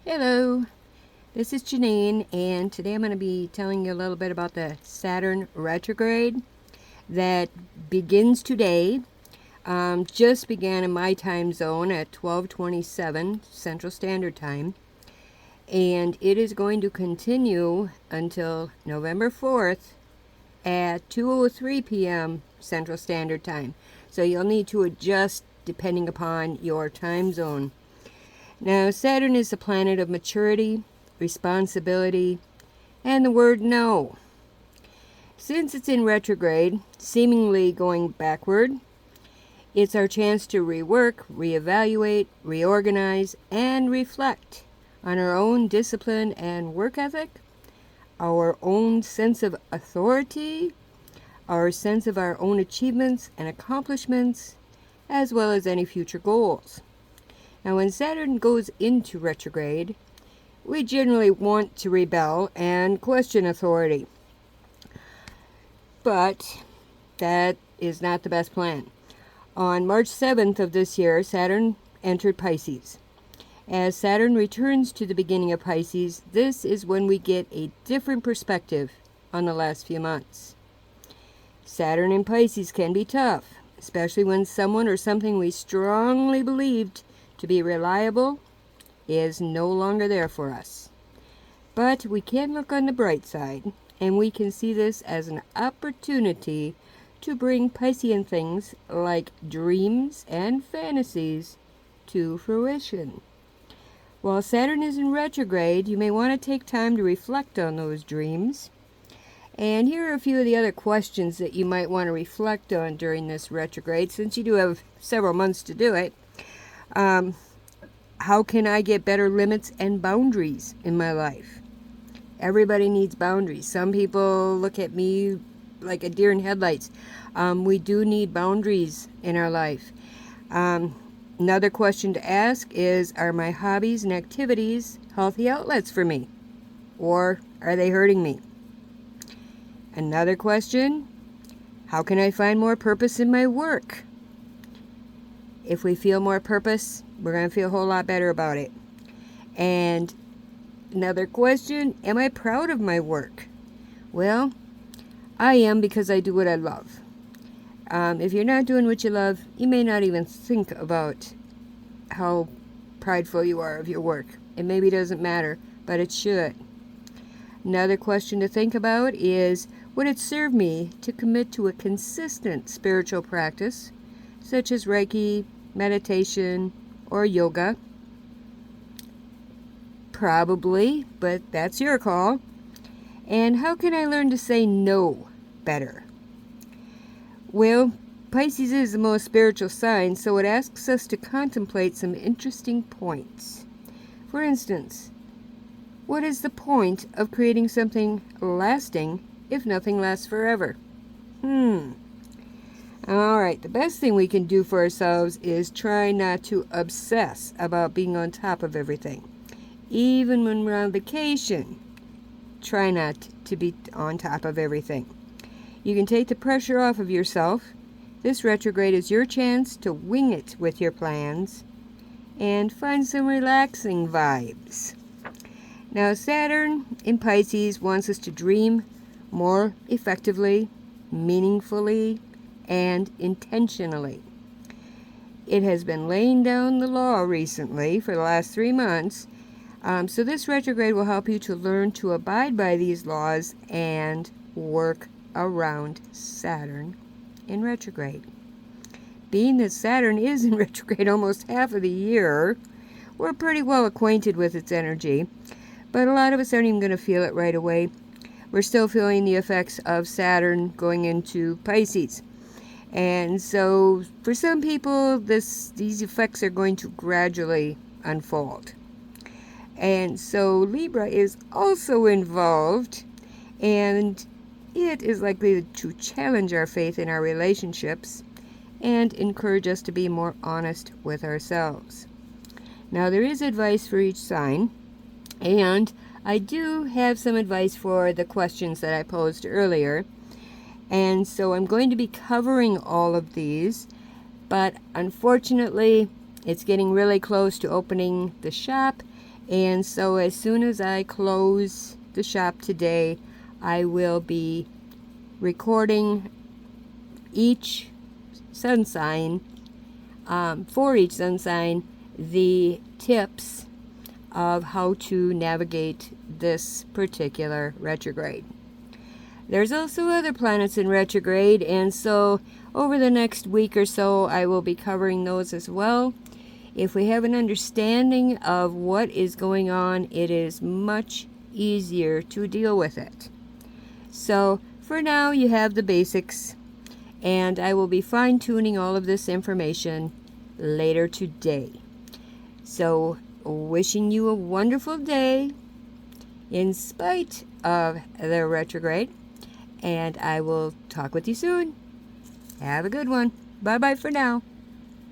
Hello, this is Janine, and today I'm going to be telling you a little bit about the Saturn Retrograde that begins today. Just began in my time zone at 12:27 Central Standard Time, and it is going to continue until November 4th at 2:03 p.m. Central Standard Time. So you'll need to adjust depending upon your time zone. Now, Saturn is the planet of maturity, responsibility, and the word no. Since it's in retrograde, seemingly going backward, it's our chance to rework, reevaluate, reorganize, and reflect on our own discipline and work ethic, our own sense of authority, our sense of our own achievements and accomplishments, as well as any future goals. Now, when Saturn goes into retrograde, we generally want to rebel and question authority. But that is not the best plan. On March 7th of this year, Saturn entered Pisces. As Saturn returns to the beginning of Pisces, this is when we get a different perspective on the last few months. Saturn in Pisces can be tough, especially when someone or something we strongly believed to be reliable is no longer there for us. But we can look on the bright side, and we can see this as an opportunity to bring Piscean things like dreams and fantasies to fruition. While Saturn is in retrograde, you may want to take time to reflect on those dreams. And here are a few of the other questions that you might want to reflect on during this retrograde, since you do have several months to do it. How can I get better limits and boundaries in my life? Everybody needs boundaries. Some people look at me like a deer in headlights. We do need boundaries in our life. Another question to ask is, are my hobbies and activities healthy outlets for me? Or are they hurting me? Another question, how can I find more purpose in my work? If we feel more purpose, we're going to feel a whole lot better about it. And another question, am I proud of my work? Well, I am, because I do what I love. If you're not doing what you love, you may not even think about how prideful you are of your work. It maybe doesn't matter, but it should. Another question to think about is, would it serve me to commit to a consistent spiritual practice, such as Reiki, meditation, or yoga? Probably, but that's your call. And how can I learn to say no better? Well, Pisces is the most spiritual sign, so it asks us to contemplate some interesting points. For instance, what is the point of creating something lasting if nothing lasts forever? Alright, the best thing we can do for ourselves is try not to obsess about being on top of everything. Even when we're on vacation, try not to be on top of everything. You can take the pressure off of yourself. This retrograde is your chance to wing it with your plans and find some relaxing vibes. Now, Saturn in Pisces wants us to dream more effectively, meaningfully, and intentionally. It has been laying down the law recently for the last 3 months, so this retrograde will help you to learn to abide by these laws and work around Saturn in retrograde. Being that Saturn is in retrograde almost half of the year, we're pretty well acquainted with its energy, but a lot of us aren't even going to feel it right away. We're still feeling the effects of Saturn going into Pisces. And so for some people, these effects are going to gradually unfold. And so Libra is also involved, and it is likely to challenge our faith in our relationships and encourage us to be more honest with ourselves. Now, there is advice for each sign, and I do have some advice for the questions that I posed earlier. And so I'm going to be covering all of these, but unfortunately, it's getting really close to opening the shop, And so as soon as I close the shop today, I will be recording each sun sign, for each sun sign, the tips of how to navigate this particular retrograde. There's also other planets in retrograde, and so over the next week or so I will be covering those as well. If we have an understanding of what is going on, it is much easier to deal with it. So for now, you have the basics, and I will be fine-tuning all of this information later today. So wishing you a wonderful day in spite of the retrograde, and I will talk with you soon. Have a good one. Bye-bye for now.